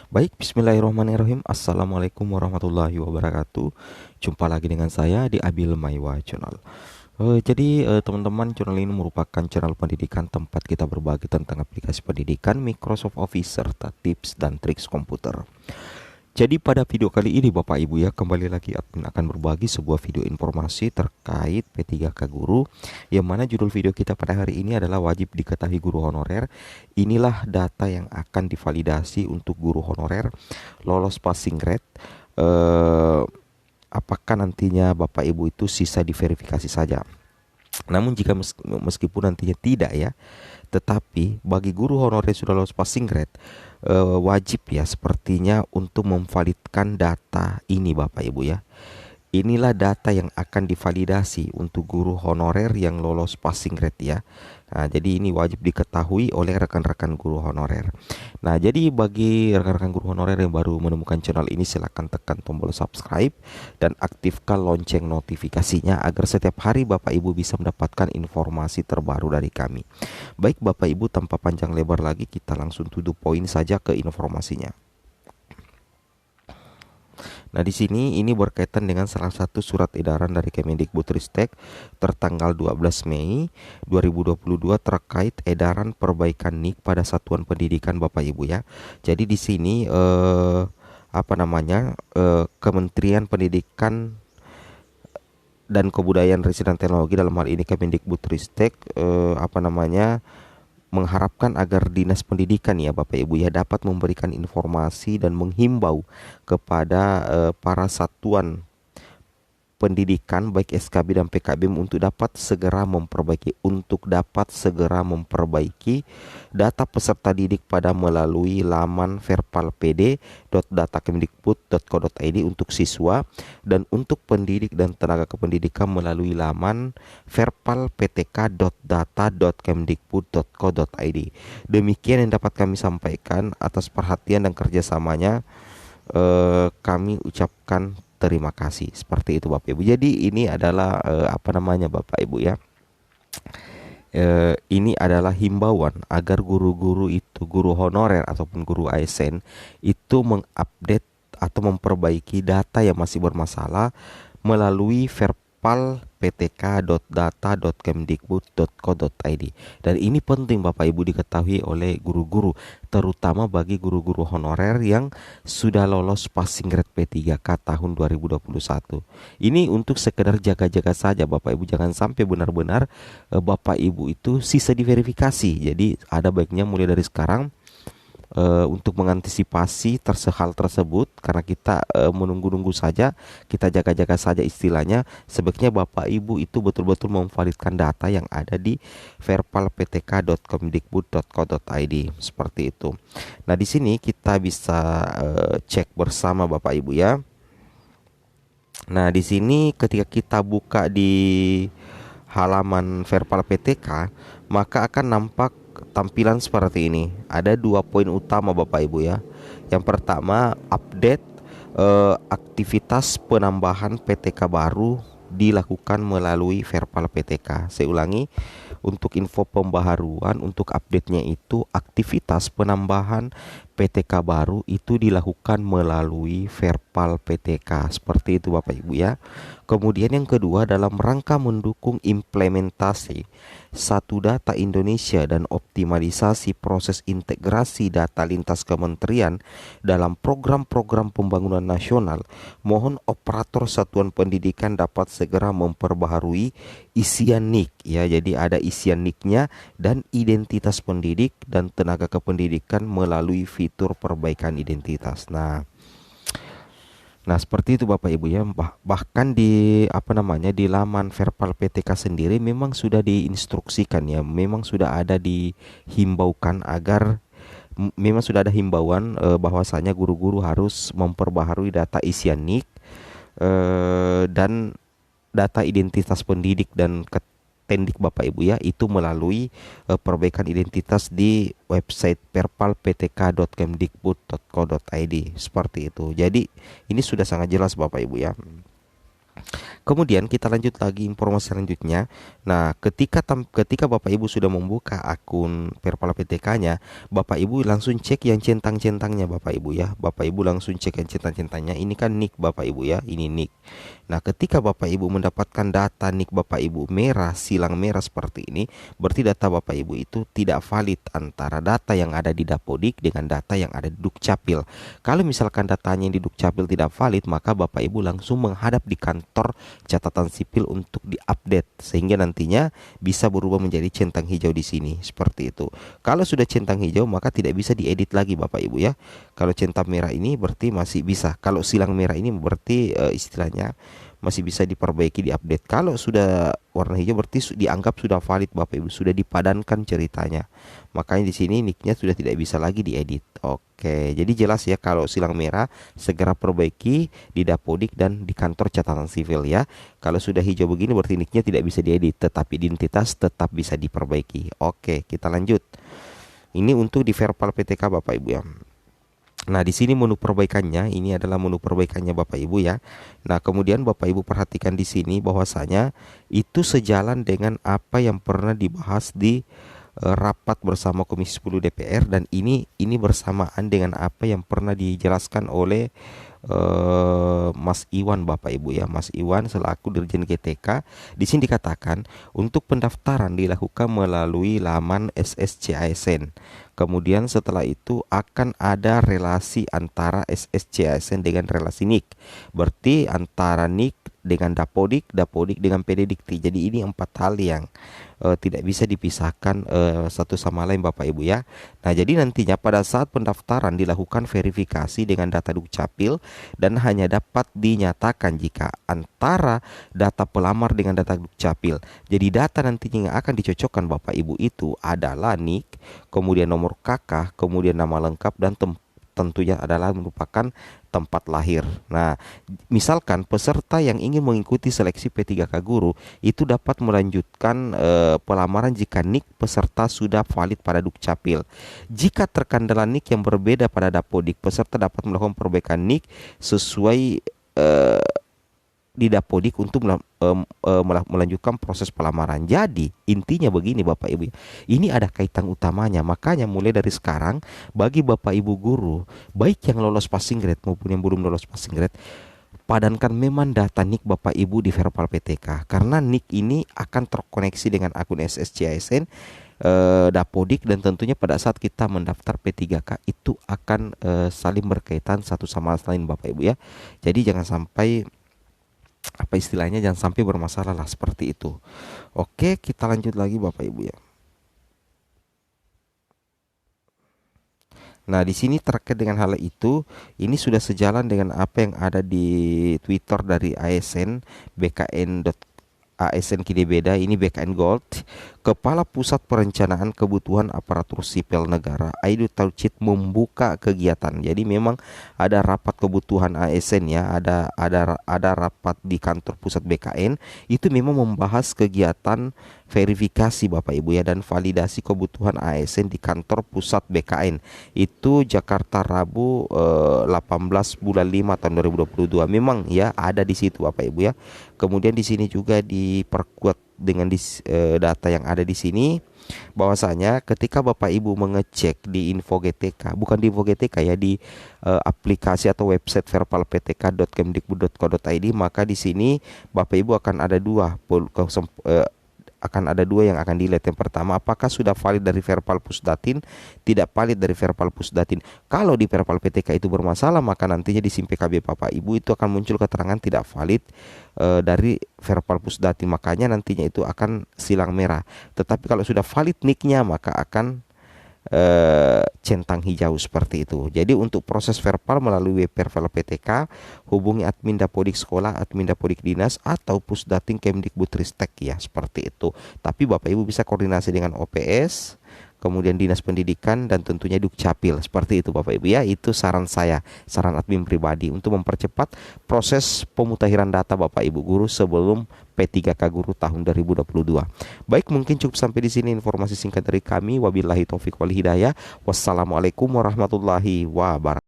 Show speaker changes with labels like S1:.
S1: Baik, bismillahirrahmanirrahim. Assalamualaikum warahmatullahi wabarakatuh. Jumpa lagi dengan saya di Abil Maiwa Channel. Jadi teman-teman, channel ini merupakan channel pendidikan tempat kita berbagi tentang aplikasi pendidikan, Microsoft Office, serta tips dan triks komputer. Jadi pada video kali ini Bapak Ibu ya, kembali lagi admin akan berbagi sebuah video informasi terkait P3K Guru, yang mana judul video kita pada hari ini adalah wajib diketahui guru honorer. Inilah data yang akan divalidasi untuk guru honorer lolos passing grade. Apakah nantinya Bapak Ibu itu sisa diverifikasi saja. Namun jika meskipun nantinya tidak ya, tetapi bagi guru honorer yang sudah lolos passing grade, wajib ya sepertinya untuk memvalidkan data ini Bapak Ibu ya. Inilah data yang akan divalidasi untuk guru honorer yang lolos passing grade ya. Nah, jadi ini wajib diketahui oleh rekan-rekan guru honorer. Nah, jadi bagi rekan-rekan guru honorer yang baru menemukan channel ini, silakan tekan tombol subscribe dan aktifkan lonceng notifikasinya agar setiap hari Bapak Ibu bisa mendapatkan informasi terbaru dari kami. Baik Bapak Ibu, tanpa panjang lebar lagi, kita langsung to the point saja ke informasinya. Nah, di sini ini berkaitan dengan salah satu surat edaran dari Kemendikbudristek tertanggal 12 Mei 2022 terkait edaran perbaikan NIK pada satuan pendidikan Bapak Ibu ya. Jadi di sini Kementerian Pendidikan dan Kebudayaan Riset dan Teknologi, dalam hal ini Kemendikbudristek mengharapkan agar Dinas Pendidikan ya Bapak Ibu ya dapat memberikan informasi dan menghimbau kepada para satuan pendidikan baik SKB dan PKBM untuk dapat segera memperbaiki data peserta didik pada melalui laman verpalpd.datakemdikbud.co.id untuk siswa, dan untuk pendidik dan tenaga kependidikan melalui laman verpalptk.data.kemdikbud.co.id. Demikian yang dapat kami sampaikan. Atas perhatian dan kerjasamanya kami ucapkan terima kasih. Seperti itu Bapak Ibu. Jadi ini adalah Bapak Ibu ya. Ini adalah himbauan agar guru-guru itu, guru honorer ataupun guru ASN itu mengupdate atau memperbaiki data yang masih bermasalah melalui verpalptk.data.kemdikbud.co.id. Dan ini penting Bapak Ibu diketahui oleh guru-guru, terutama bagi guru-guru honorer yang sudah lolos passing grade P3K tahun 2021. Ini untuk sekedar jaga-jaga saja Bapak Ibu, jangan sampai benar-benar Bapak Ibu itu sisa diverifikasi. Jadi ada baiknya mulai dari sekarang untuk mengantisipasi hal tersebut, karena kita menunggu-nunggu saja, kita jaga-jaga saja istilahnya. Sebaiknya Bapak Ibu itu betul-betul memvalidkan data yang ada di verpalptk.kemdikbud.co.id seperti itu. Nah, di sini kita bisa cek bersama Bapak Ibu ya. Nah, di sini ketika kita buka di halaman Verpal maka akan nampak tampilan seperti ini. Ada 2 poin utama Bapak Ibu ya. Yang pertama, update aktivitas penambahan PTK baru dilakukan melalui Verpal PTK. Saya ulangi, untuk info pembaharuan, untuk update-nya itu aktivitas penambahan PTK baru itu dilakukan melalui Verpal PTK. Seperti itu Bapak Ibu ya. Kemudian yang kedua, dalam rangka mendukung implementasi Satu Data Indonesia dan optimalisasi proses integrasi data lintas kementerian dalam program-program pembangunan nasional, mohon operator satuan pendidikan dapat segera memperbaharui isian NIK ya. Jadi ada isian NIK-nya dan identitas pendidik dan tenaga kependidikan melalui fitur perbaikan identitas. Nah, seperti itu Bapak Ibu ya. Bahkan di di laman Verpal PTK sendiri memang sudah diinstruksikan ya, memang sudah ada dihimbaukan agar memang sudah ada himbauan bahwasanya guru-guru harus memperbaharui data isian NIK dan data identitas pendidik dan tendik Bapak Ibu ya, itu melalui perbaikan identitas di website perpalptk.kemdikbud.co.id seperti itu. Jadi ini sudah sangat jelas Bapak Ibu ya. Kemudian kita lanjut lagi informasi selanjutnya. Nah, ketika Bapak Ibu sudah membuka akun Perpala PTK-nya, Bapak Ibu langsung cek yang centang-centangnya Bapak Ibu ya. Bapak Ibu langsung cek yang centang-centangnya. Ini kan NIK Bapak Ibu ya, ini NIK. Nah, ketika Bapak Ibu mendapatkan data NIK Bapak Ibu merah, silang merah seperti ini, berarti data Bapak Ibu itu tidak valid antara data yang ada di Dapodik dengan data yang ada di Dukcapil. Kalau misalkan datanya di Dukcapil tidak valid, maka Bapak Ibu langsung menghadap di kantor catatan sipil untuk diupdate sehingga nantinya bisa berubah menjadi centang hijau di sini seperti itu. Kalau sudah centang hijau maka tidak bisa diedit lagi Bapak Ibu ya. Kalau centang merah ini berarti masih bisa. Kalau silang merah ini berarti istilahnya masih bisa diperbaiki, diupdate. Kalau sudah warna hijau berarti dianggap sudah valid Bapak Ibu, sudah dipadankan ceritanya. Makanya di sini nicknya sudah tidak bisa lagi diedit. Oke, jadi jelas ya kalau silang merah segera perbaiki di Dapodik dan di kantor catatan sipil ya. Kalau sudah hijau begini berarti nicknya tidak bisa diedit, tetapi identitas tetap bisa diperbaiki. Oke, kita lanjut. Ini untuk di Verpal PTK Bapak Ibu ya. Nah, di sini menu perbaikannya, ini adalah menu perbaikannya Bapak Ibu ya. Nah, kemudian Bapak Ibu perhatikan di sini bahwasanya itu sejalan dengan apa yang pernah dibahas di rapat bersama Komisi 10 DPR, dan ini bersamaan dengan apa yang pernah dijelaskan oleh Mas Iwan Bapak Ibu ya, Mas Iwan selaku Dirjen GTK. Di sini dikatakan untuk pendaftaran dilakukan melalui laman SSCASN. Kemudian setelah itu akan ada relasi antara SSCASN dengan relasi NIK. Berarti antara NIK dengan Dapodik, Dapodik dengan PD Dikti. Jadi ini 4 hal yang tidak bisa dipisahkan satu sama lain Bapak Ibu ya. Nah, jadi nantinya pada saat pendaftaran dilakukan verifikasi dengan data Dukcapil dan hanya dapat dinyatakan jika antara data pelamar dengan data Dukcapil. Jadi data nantinya yang akan dicocokkan Bapak Ibu itu adalah NIK, kemudian nomor KK, kemudian nama lengkap dan tentunya adalah merupakan tempat lahir. Nah, misalkan peserta yang ingin mengikuti seleksi P3K Guru itu dapat melanjutkan pelamaran jika NIK peserta sudah valid pada Dukcapil. Jika terkendala NIK yang berbeda pada Dapodik, peserta dapat melakukan perbaikan NIK sesuai di Dapodik untuk melanjutkan proses pelamaran. Jadi intinya begini Bapak Ibu, ini ada kaitan utamanya. Makanya mulai dari sekarang bagi Bapak Ibu guru, baik yang lolos passing grade maupun yang belum lolos passing grade, padankan memang data NIK Bapak Ibu di Verpal PTK, karena NIK ini akan terkoneksi dengan akun SSCASN, Dapodik, dan tentunya pada saat kita mendaftar P3K itu akan saling berkaitan satu sama lain Bapak Ibu ya. Jadi jangan sampai apa istilahnya, jangan sampai bermasalah lah seperti itu. Oke, kita lanjut lagi Bapak Ibu ya. Nah, di sini terkait dengan hal itu, ini sudah sejalan dengan apa yang ada di Twitter dari ASN BKN. ASN kini beda, ini BKN Gold. Kepala Pusat Perencanaan Kebutuhan Aparatur Sipil Negara Aidu Taucid membuka kegiatan. Jadi memang ada rapat kebutuhan ASN ya, ada rapat di kantor pusat BKN. Itu memang membahas kegiatan verifikasi Bapak Ibu ya dan validasi kebutuhan ASN di kantor pusat BKN. Itu Jakarta Rabu 18 bulan 5 tahun 2022. Memang ya ada di situ Bapak Ibu ya. Kemudian di sini juga diperkuat dengan data yang ada di sini bahwasanya ketika Bapak Ibu mengecek di info GTK, bukan di info GTK ya, di aplikasi atau website verpalptk.kemdikbud.co.id, maka di sini Bapak Ibu akan ada dua yang akan dilihat. Yang pertama, apakah sudah valid dari Verpal Pusdatin, tidak valid dari Verpal Pusdatin. Kalau di Verpal PTK itu bermasalah, maka nantinya di SIM PKB Bapak Ibu itu akan muncul keterangan tidak valid dari Verpal Pusdatin. Makanya nantinya itu akan silang merah. Tetapi kalau sudah valid NIK-nya maka akan centang hijau seperti itu. Jadi untuk proses Verpal melalui Verpal PTK, hubungi admin Dapodik sekolah, admin Dapodik dinas atau Pusdatin Kemdikbudristek ya, seperti itu. Tapi Bapak Ibu bisa koordinasi dengan OPS, kemudian Dinas Pendidikan, dan tentunya Dukcapil. Seperti itu Bapak Ibu ya. Itu saran saya, saran admin pribadi untuk mempercepat proses pemutahiran data Bapak Ibu guru sebelum P3K Guru tahun 2022. Baik, mungkin cukup sampai di sini informasi singkat dari kami. Wabillahi taufik wal hidayah. Wassalamualaikum warahmatullahi wabarakatuh.